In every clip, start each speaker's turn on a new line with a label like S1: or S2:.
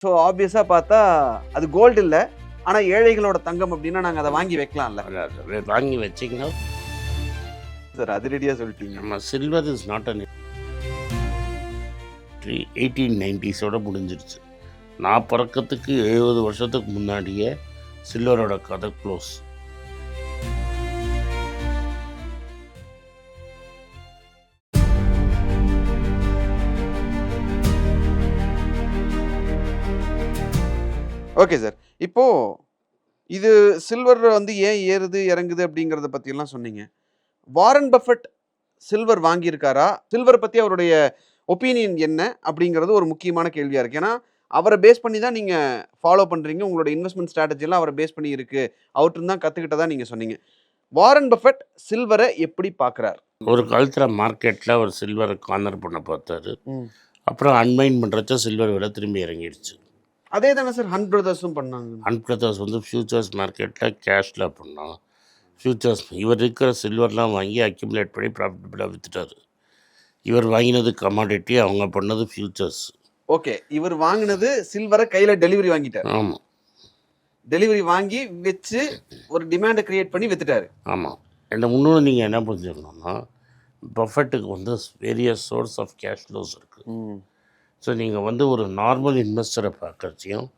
S1: So ஆப்வியஸா பார்த்தா அது கோல்டு இல்ல. ஆனா ஏழைகளோட தங்கம் அப்டின்னா நாங்க அத வாங்கி வைக்கலாம்ல.
S2: வாங்கி வச்சிங்கன்னா
S1: சார் அதிரடியா சொல்லிட்டீங்க.
S2: நம்ம சில்வர் இஸ் நாட் அன் 1890ஸோட முடிஞ்சிருச்சு. நான் பிறக்கிறதுக்கு 70 வருஷத்துக்கு முன்னாடியே சில்வரோட கதை க்ளோஸ்.
S1: Okay sir. இப்போ இது சில்வர் வந்து ஏன் ஏறுது, இறங்குது அப்படிங்கிறத பத்தியெல்லாம் சொன்னீங்க. வாரன் பஃபெட் சில்வர் வாங்கியிருக்காரா? சில்வர் பத்தி அவருடைய ஒப்பீனியன் என்ன? அப்படிங்கிறது ஒரு முக்கியமான கேள்வியா இருக்கு. ஏன்னா, அவர பேஸ் பண்ணி தான் நீங்க ஃபாலோ பண்றீங்க. உங்களோட இன்வெஸ்ட்மென்ட் ஸ்ட்ராட்டஜி எல்லாம் அவர பேஸ் பண்ணி இருக்கு. அவர்ட்டருந்து தான் கத்துக்கிட்டதா நீங்க சொன்னீங்க. வாரன் பஃபெட் சில்வர எப்படி பார்க்குறார்?
S2: ஒரு காலத்தில் மார்க்கெட்டில் அவர் சில்வரை கார்னர் பண்ண பார்த்தாரு. அப்புறம் அன்மைன் பண்ணுறச்ச சில்வர் விலை திரும்பி இறங்கிடுச்சு.
S1: அதே தானே சார் ஹண்ட் பிரதர்ஸும் பண்ணாங்க.
S2: ஹண்ட் பிரதர்ஸ் வந்து ஃபியூச்சர்ஸ் மார்க்கெட்டில் கேஷில் பண்ணோம். ஃபியூச்சர்ஸ் இவர் இருக்கிற சில்வர்லாம் வாங்கி அக்யூமுலேட் பண்ணி ப்ராஃபிட்டபிளாக விற்றுட்டார். இவர் வாங்கினது கமாடிட்டி, அவங்க பண்ணது ஃபியூச்சர்ஸ்.
S1: ஓகே, இவர் வாங்கினது சில்வரை கையில் டெலிவரி வாங்கிட்டார்.
S2: ஆமாம்,
S1: டெலிவரி வாங்கி வச்சு ஒரு டிமாண்டை கிரியேட் பண்ணி வித்துட்டாரு.
S2: ஆமாம். இந்த முன்னோடு நீங்கள் என்ன புரிஞ்சுக்கணும்னா, பஃபெட்டுக்கு வந்து various source of cash flows இருக்குது. ஸோ நீங்கள் வந்து ஒரு நார்மல் இன்வெஸ்டரை பார்க்கறச்சியும்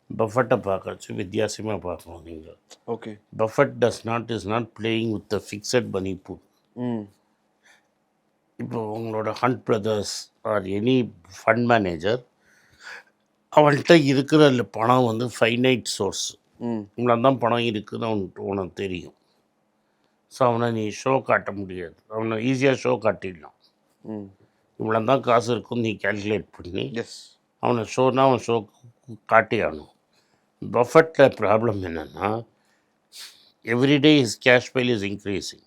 S2: பஃபெட்டை பார்க்கறச்சும் வித்தியாசமாக பார்க்கணும் நீங்கள்.
S1: Okay,
S2: Buffett is not playing with the fixed money pool. இப்போ உங்களோட Hunt Brothers or any fund manager அவன்கிட்ட இருக்கிற பணம் வந்து ஃபைனைட் சோர்ஸ். இவ்வளோ தான் பணம் இருக்குதுன்னு உனக்கு தெரியும். ஸோ அவனை நீ ஷோ காட்ட முடியாது. அவனை ஈஸியாக ஷோ காட்டிடலாம். இவ்வளோ தான் காசு இருக்குன்னு நீ கேல்குலேட் பண்ணி அவனை ஷோனா அவன் ஷோ காட்டி ஆகணும். பஃபெட்டில் ப்ராப்ளம் என்னென்னா everyday is cash pile is increasing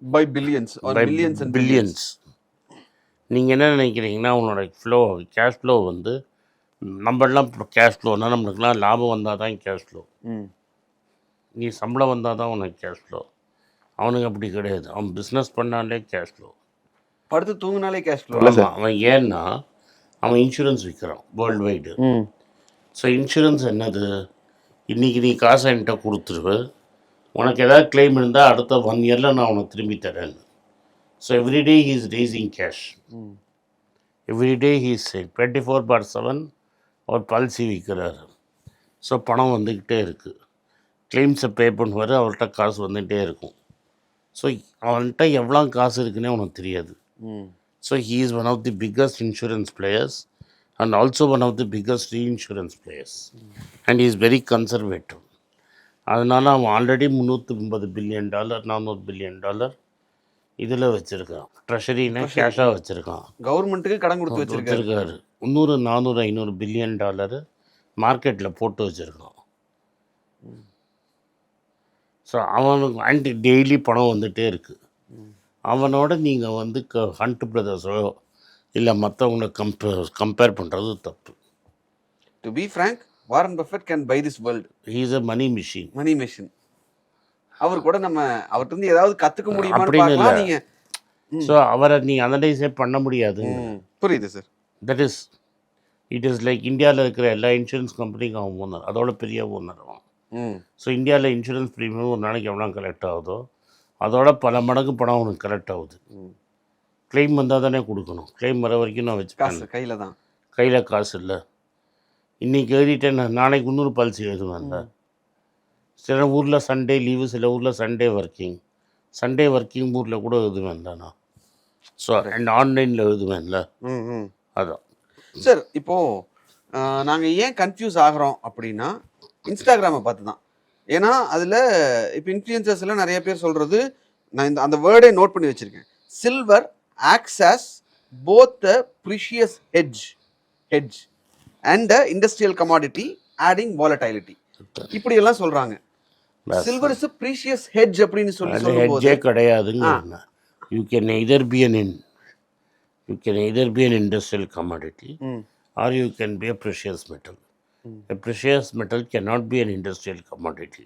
S1: by billions billions.
S2: நீங்கள் என்ன நினைக்கிறீங்கன்னா அவனோட ஃப்ளோ கேஷ் ஃப்ளோ வந்து நம்மளாம் கேஷ் ஃப்ளோனால் நம்மளுக்குலாம் லாபம் வந்தால் தான் கேஷ் ஃப்ளோ. நீ சம்பளம் வந்தால் தான் உனக்கு கேஷ் ஃப்ளோ. அவனுக்கு அப்படி கிடையாது. அவன் பிஸ்னஸ் பண்ணாலே கேஷ் ஃப்ளோ.
S1: படுத்து தூங்கினாலே கேஷ் ஃப்ளோ.
S2: அவன் ஏன்னா அவன் இன்சூரன்ஸ் விற்கிறான் வேர்ல்டு வைடு. ஸோ இன்சூரன்ஸ் என்னது, இன்றைக்கி நீ காசை என்கிட்ட கொடுத்துருவ, உனக்கு ஏதாவது கிளைம் இருந்தால் அடுத்த 1 இயரில் நான் உனக்கு திரும்பி தரேன்னு. So every day he is raising cash. Every day he is 24/7 அவர் பாலிசி விற்கிறாரு. ஸோ பணம் வந்துக்கிட்டே இருக்குது. கிளைம்ஸை பே பண்ணுவார், அவர்கிட்ட காசு வந்துகிட்டே இருக்கும். ஸோ அவன்கிட்ட எவ்வளோ காசு இருக்குன்னே உனக்கு தெரியாது. So he is one of the biggest insurance players and also one of the biggest reinsurance players and is very conservative. அதனால் அவன் ஆல்ரெடி $350 பில்லியன் $400 பில்லியன் இதில் வச்சுருக்கான். ட்ரெஷரினா கேஷாக வச்சுருக்கான்.
S1: கவர்மெண்ட்டுக்கு கடன் கொடுத்து வச்சுருக்காரு.
S2: 300 400 500 பில்லியன் மார்க்கெட்டில் போட்டு வச்சுருக்கான். ஸோ அவனுக்கு டெய்லி பணம் வந்துகிட்டே இருக்குது. அவனோட நீங்கள் வந்து ஹண்ட் பிரதர்ஸோ இல்லை மற்றவங்களை கம்பேர் பண்ணுறது தப்பு.
S1: To be frank, Warren Buffett can buy this world.
S2: He is a money machine.
S1: அவர் கூட நம்ம அவர்கிட்ட ஏதாவது கற்றுக்க முடியுமான்னு பார்க்கலாம். நீங்கள்
S2: ஸோ அவரை நீங்கள் அனலைஸே பண்ண முடியாது.
S1: புரியுது sir.
S2: That is it is like இந்தியாவில் இருக்கிற எல்லா இன்சூரன்ஸ் கம்பெனிக்கும் அவன் ஓனர், அதோட பெரிய ஓனர் அவன். ஸோ இந்தியாவில் இன்சூரன்ஸ் ப்ரீமியம் ஒரு நாளைக்கு எவ்வளோ கலெக்ட் ஆகுதோ அதோட பல மடங்கு பணம் அவனுக்கு கலெக்ட் ஆகுது. கிளைம் வந்தால் தானே கொடுக்கணும். கிளைம் வர வரைக்கும் நான் வச்சுக்கேன்.
S1: கையில் தான்,
S2: கையில் காசு இல்லை. இன்றைக்கி எழுதிட்டேன், நாளைக்கு 300 பாலிசி எழுதுவேன்ல. சில ஊரில் சண்டே லீவு, சில ஊரில் சண்டே ஒர்க்கிங் ஊரில் கூட எழுதுவேன் தானா. ஸோ அண்ட் ஆன்லைனில் எழுதுவேன்ல. அதான்
S1: சார். இப்போது நாங்கள் ஏன் கன்ஃபியூஸ் ஆகிறோம் அப்படின்னா இன்ஸ்டாகிராமை பார்த்து தான். ஏன்னா அதில் இப்போ இன்ஃப்ளூயன்சர்ஸ்லாம் நிறைய பேர் சொல்கிறது, நான் அந்த வேர்டே நோட் பண்ணி வச்சுருக்கேன். Silver acts as both a precious hedge and a industrial commodity adding volatility. இப்படியெல்லாம் சொல்கிறாங்க. Silver is a precious hedge அப்படின்னு சொல்லும்போது
S2: கிடையாதுங்க. You can either be an industrial commodity or you can be a precious metal. A precious metal cannot be an industrial commodity.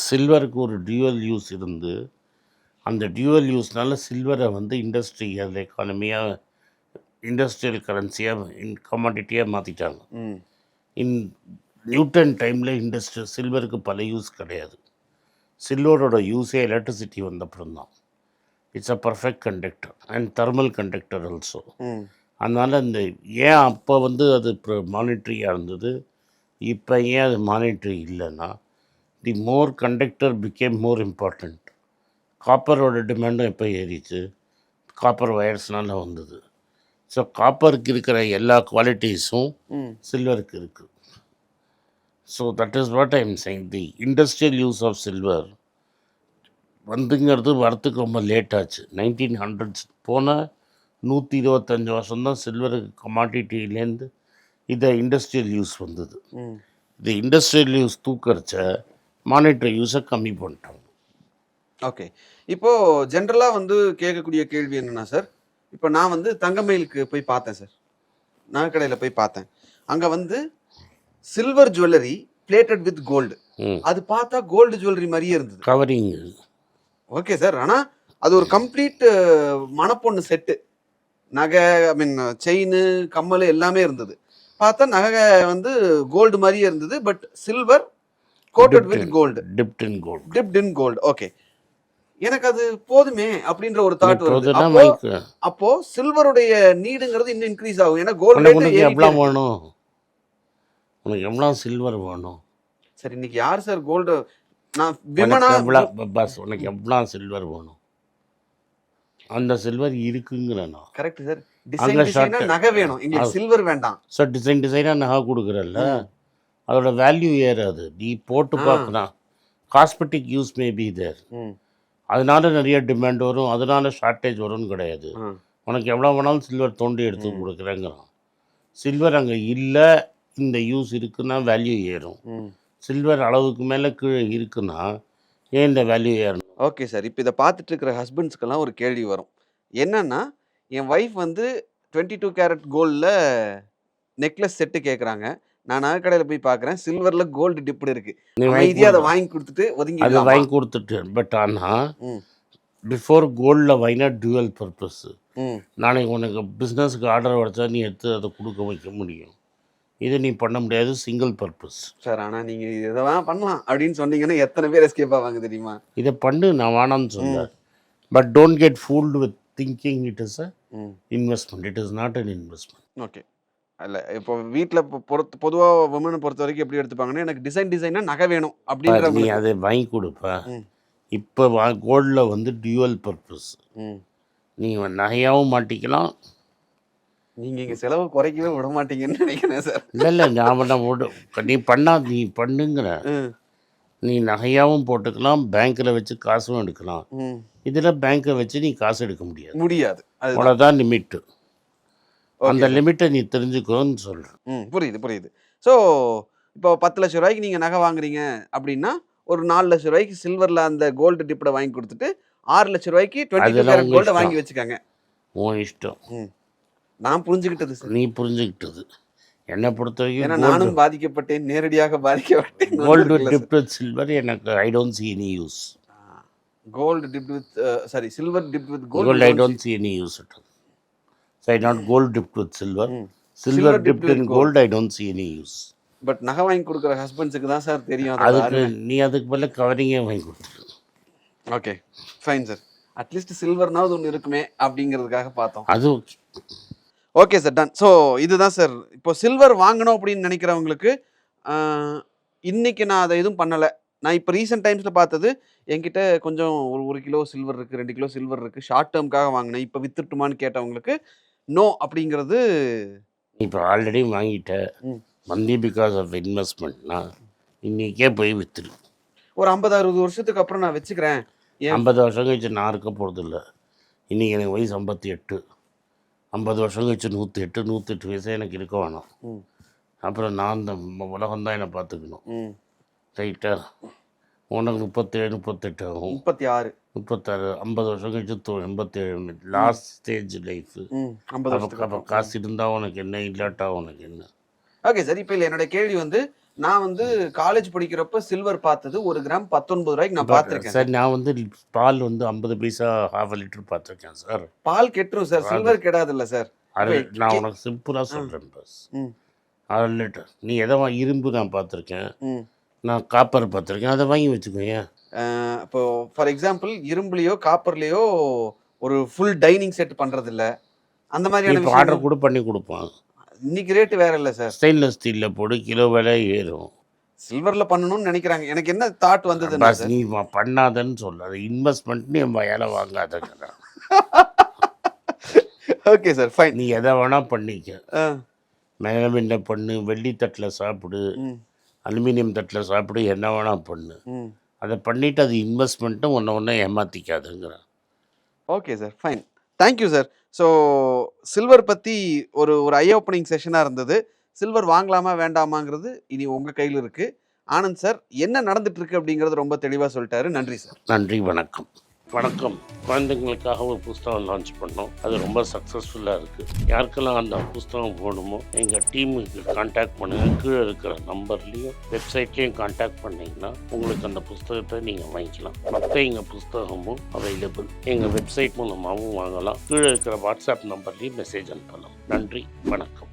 S2: சில்வருக்கு ஒரு dual use இருந்து அந்த dual யூஸ்னால சில்வரை வந்து industry அதில் எக்கானமியாக industrial கரன்சியாக கமாடிட்டியாக மாற்றிட்டாங்க.
S1: ம்
S2: இன் நியூட்டன் டைமில் சில்வருக்கு பல யூஸ் கிடையாது. சில்வரோட யூஸே எலக்ட்ரிசிட்டி வந்த அப்புறம் தான். It's a perfect conductor and thermal conductor also.
S1: ம்
S2: அதனால் இந்த ஏன் அப்போ வந்து அது மானிட்ரியாக இருந்தது, இப்போ ஏன் அது மானிட்ரி இல்லைன்னா, தி மோர் கண்டக்டர் பிகேம் மோர் இம்பார்ட்டண்ட். காப்பரோட டிமாண்டும் எப்போ ஏறிச்சு, காப்பர் வயர்ஸ்னால வந்தது. ஸோ காப்பருக்கு இருக்கிற எல்லா குவாலிட்டிஸும்
S1: ம்
S2: சில்வருக்கு இருக்குது. So that is what I am saying. The industrial use of silver வந்துங்கிறது வரத்துக்கு ரொம்ப லேட் ஆச்சு. 1900s போன 125 வருஷம்தான் சில்வருக்கு கமாடிட்டிலேருந்து இதை இண்டஸ்ட்ரியல் யூஸ் வந்தது.
S1: ம்
S2: இது இண்டஸ்ட்ரியல் யூஸ் தூக்கரிச்ச மானிட்டரி யூஸை கம்மி பண்ணிட்டாங்க.
S1: ஓகே. இப்போது ஜென்ரலாக வந்து கேட்கக்கூடிய கேள்வி என்னென்னா சார், இப்போ நான் வந்து தங்கமயிலுக்கு போய் பார்த்தேன் சார், நகைக்கடையில் போய் பார்த்தேன். அங்கே வந்து silver jewellery plated with gold. அது பார்த்தா கோல்டு ஜுவல்லரி மாதிரியே இருந்தது.
S2: கவரிங்.
S1: Okay sir. ஆனால் அது ஒரு கம்ப்ளீட் மணப்பொண்ணு செட்டு, நகை, ஐ மீன் செயின், கம்மல் எல்லாமே இருந்தது. பார்த்தா நகை வந்து கோல்டு மாதிரியே இருந்தது, but silver coated with gold,
S2: dipped in gold.
S1: Dipped in gold. Okay. எனக்கு அது போதுமே அப்படின்ற ஒரு தாட் வருது. அப்போ சில்வருடைய நீடுங்கிறது இன்னும் இன்க்ரீஸ் ஆகும். ஏன்னா கோல்டு
S2: எவ்வளோ வேணும், உனக்கு எவ்வளோ சில்வர் வேணும்
S1: சார்? இன்னைக்கு யார் சார் கோல்டு? நான்
S2: பஸ் உனக்கு எவ்வளோ சில்வர் வேணும், அந்த சில்வர் இருக்குங்கிறேன்.
S1: Correct sir. டிசைனா நகை வேணும், எங்களுக்கு சில்வர் வேண்டாம்
S2: சார். டிசைனாக நகை கொடுக்குறல்ல, அதோட வேல்யூ ஏறாது. நீ போட்டு பார்க்கலாம், காஸ்மெட்டிக் யூஸ் மேபி தேர், அதனால நிறைய டிமாண்ட் வரும், அதனால ஷார்ட்டேஜ் வரும்னு கிடையாது. உனக்கு எவ்வளோ வேணாலும் சில்வர் தோண்டி எடுத்து கொடுக்குறேங்கிறான். சில்வர் அங்கே இல்லை, இந்த யூஸ் இருக்குன்னா வேல்யூ ஏறும். சில்வர் அளவுக்கு மேலே கீழே இருக்குன்னா ஏன் இந்த வேல்யூ ஏறணும்?
S1: Okay sir. இப்போ இதை பார்த்துட்டு இருக்கிற ஹஸ்பண்ட்ஸ்க்கெல்லாம் ஒரு கேள்வி வரும். என்னன்னா, என் ஒய்ஃப் வந்து 22 கேரட் கோல்டில் நெக்லஸ் செட்டு கேட்குறாங்க. நான் நகை கடையில் போய் பார்க்குறேன், சில்வரில் கோல்டு டிப்டு இருக்கு. அமைதியாக அதை வாங்கி கொடுத்துட்டு ஒதுங்கி
S2: அதை வாங்கி கொடுத்துட்டு. பட் ஆனால் பிஃபோர் கோல்டில் வாங்கினா டியூவல் பர்பஸ். நாளைக்கு உனக்கு பிஸ்னஸுக்கு ஆர்டர் வச்சா நீ எடுத்து அதை கொடுக்க வைக்க முடியும். இது நீ பண்ண முடியாது, சிங்கிள் பர்பஸ்
S1: சார். ஆனால் நீங்கள் இதை பண்ணலாம் அப்படின்னு சொன்னீங்கன்னா எத்தனை பேர் எஸ்கேப் ஆவாங்க தெரியுமா?
S2: இதை பண்ணு, நான் வேணாம்னு சொல்ல. But don't get fooled with thinking it is a investment. It is not an investment.
S1: Okay. இல்லை, இப்போ வீட்டில் பொதுவாக உமனை பொறுத்த வரைக்கும் எப்படி எடுத்துப்பாங்கன்னா, எனக்கு டிசைனாக நகை வேணும் அப்படின்ற
S2: நீ அதை வாங்கி கொடுப்ப. இப்போ கோல்டில் வந்து டியூவல் பர்பஸ். நீ நகையாகவும் மாட்டிக்கலாம்.
S1: நீங்கள் இங்கே செலவு குறைக்கவே விட மாட்டீங்கன்னு நினைக்கிறேன் சார்.
S2: இல்லை நீ நீ பண்ணுங்கிற. நீ நகையாகவும் போட்டுக்கலாம், பேங்க்கில் வச்சு காசும் எடுக்கலாம். இதில் பேங்க்கை வச்சு நீ காசு எடுக்க முடியாது. அவ்வளோதான் லிமிட்டு. அந்த லிமிட்டை நீ தெரிஞ்சுக்கோன்னு சொல்கிறேன்.
S1: புரியுது. ஸோ இப்போ 10 லட்ச ரூபாய்க்கு நீங்கள் நகை வாங்குறீங்க அப்படின்னா, ஒரு 4 லட்ச ரூபாய்க்கு சில்வரில் அந்த கோல்டு டிப்பை வாங்கி கொடுத்துட்டு 6 லட்ச ரூபாய்க்கு 22 கேரட் கோல்டை வாங்கி வச்சுக்காங்க.
S2: உன் இஷ்டம்.
S1: நான் புரிஞ்சுக்கிட்டது சார்.
S2: நீ புரிஞ்சுக்கிட்டது. என்னை பொறுத்த வரைக்கும்
S1: நானும் பாதிக்கப்பட்டேன், நேரடியாக பாதிக்கப்பட்டேன்.
S2: கோல்டு டிப்ட் வித் சில்வர் எனக்கு I don't see any use.
S1: Gold dipped with silver dipped with
S2: gold I don't see any use at all. So I not gold dipped with silver. Silver dipped in gold I don't see any use.
S1: But நகை வாங்கி கொடுக்குற ஹஸ்பண்ட்ஸுக்கு தான் sir தெரியும்.
S2: அதுக்கு நீ அதுக்கு பதில் கவரிங்கே வாங்கி கொடுத்துரு.
S1: Okay fine sir. அட்லீஸ்ட் சில்வர்னாவது ஒன்று இருக்குமே அப்படிங்கிறதுக்காக பார்த்தோம்.
S2: அது
S1: ஓகே சார், டன். ஸோ இதுதான் சார். இப்போ சில்வர் வாங்கணும் அப்படின்னு நினைக்கிறவங்களுக்கு இன்னைக்கு நான் அதை எதுவும் பண்ணலை. நான் இப்போ ரீசெண்ட் டைம்ஸில் பார்த்தது, என்கிட்ட கொஞ்சம் ஒரு கிலோ சில்வர் இருக்குது, 2 கிலோ சில்வர் இருக்குது, ஷார்ட் டேர்முக்காக வாங்கினேன், இப்போ வித்துட்டுமான்னு கேட்டவங்களுக்கு நோ அப்படிங்கிறது.
S2: இப்போ ஆல்ரெடி வாங்கிட்ட மந்தி பிகாஸ் ஆஃப் இன்வெஸ்ட்மெண்ட்னா இன்றைக்கே போய் வித்துரு.
S1: ஒரு 50-60 வருஷத்துக்கு அப்புறம் நான் வச்சுக்கிறேன்.
S2: 50 வருஷம் கழிச்சு நான் இருக்க போகிறது இல்லை. இன்றைக்கி எனக்கு வயசு 58. 50 வருஷம் கழிச்சு 108 வயசே எனக்கு இருக்க வேணாம். அப்புறம் நான் இந்த உலகம்தான் என்னை பார்த்துக்கணும். ரைட்டா? உனக்கு 37-38 ஆகும். 36 50 வருஷம் கழிச்சு 87. Last stage life. அப்போ காசு இருந்தால் உனக்கு என்ன, இல்லாட்டா உனக்கு என்ன?
S1: Okay sir. இப்போ இல்லை, என்னோட கேள்வி வந்து, நான் வந்து காலேஜ் படிக்கிறப்ப சில்வர் பார்த்தது 1 கிராம் 19 ரூபாய்க்கு நான் பார்த்துருக்கேன்
S2: சார். நான் வந்து பால் வந்து 50 பைசா ½ லிட்டர் பார்த்துருக்கேன் சார்.
S1: பால் கெட்டுரும் சார், சில்வர் கெடாது இல்லை சார்.
S2: அது
S1: இப்ப
S2: நான் உனக்கு சிம்பிளாக சொல்கிறேன் பஸ்.
S1: ம்
S2: அதில் நீ எதை இரும்பு நான் பார்த்துருக்கேன்,
S1: ம்
S2: நான் காப்பர் பார்த்துருக்கேன், அதை வாங்கி வச்சுக்கோங்க.
S1: இப்போ ஃபார் எக்ஸாம்பிள் இரும்புலையோ காப்பர்லேயோ ஒரு ஃபுல் டைனிங் செட் பண்ணுறது இல்லை அந்த
S2: நீ
S1: மாதிரியான
S2: இப்போ
S1: விஷயம்.
S2: ஆர்டர் கூட பண்ணி கொடுப்பான்.
S1: இன்னைக்கு ரேட்டு வேற இல்லை சார்.
S2: ஸ்டெயின்லெஸ் ஸ்டீலில் போடு, கிலோ விலை ஏறும்.
S1: சில்வரில் பண்ணணும்னு நினைக்கிறாங்க. எனக்கு என்ன தாட் வந்ததுன்னா
S2: பஸ்
S1: சார்,
S2: நீ பண்ணாதன்னு சொல்ல, அது இன்வெஸ்ட்மெண்ட்னு என் வயலை வாங்காதங்க.
S1: Okay sir fine.
S2: நீ எதை வேணால் பண்ணிக்க. மேலமின்ன பண்ணு, வெள்ளி தட்டில் சாப்பிடு, அலுமினியம் தட்டில் சாப்பிடு, என்ன வேணால் பண்ணு. அதை பண்ணிவிட்டு அது இன்வெஸ்ட்மெண்ட்டும் ஒன்று ஏமாற்றிக்காதுங்கிறேன்.
S1: Okay sir fine, thank you sir. So silver பற்றி ஒரு ஐ ஓப்பனிங் செஷனாக இருந்தது. சில்வர் வாங்கலாமா வேண்டாமாங்கிறது இனி உங்கள் கையில் இருக்குது. ஆனந்த் சார் என்ன நடந்துட்டு இருக்கு அப்படிங்கிறது ரொம்ப தெளிவாக சொல்லிட்டாரு. நன்றி சார்.
S2: நன்றி, வணக்கம். வணக்கம். குழந்தைங்களுக்காக ஒரு புஸ்தகம் லான்ச் பண்ணோம். அது ரொம்ப சக்ஸஸ்ஃபுல்லாக இருக்குது. யாருக்கெல்லாம் அந்த புஸ்தகம் போகணுமோ எங்கள் டீமுக்கு கான்டாக்ட் பண்ணுங்கள். கீழே இருக்கிற நம்பர்லேயும் வெப்சைட்லேயும் கான்டாக்ட் பண்ணிங்கன்னா உங்களுக்கு அந்த புஸ்தகத்தை நீங்கள் வாங்கிக்கலாம். மற்ற எங்கள் புஸ்தகமும் அவைலபிள். எங்கள் வெப்சைட் மூலமாகவும் வாங்கலாம். கீழே இருக்கிற வாட்ஸ்அப் நம்பர்லேயும் மெசேஜ் அனுப்பலாம். நன்றி, வணக்கம்.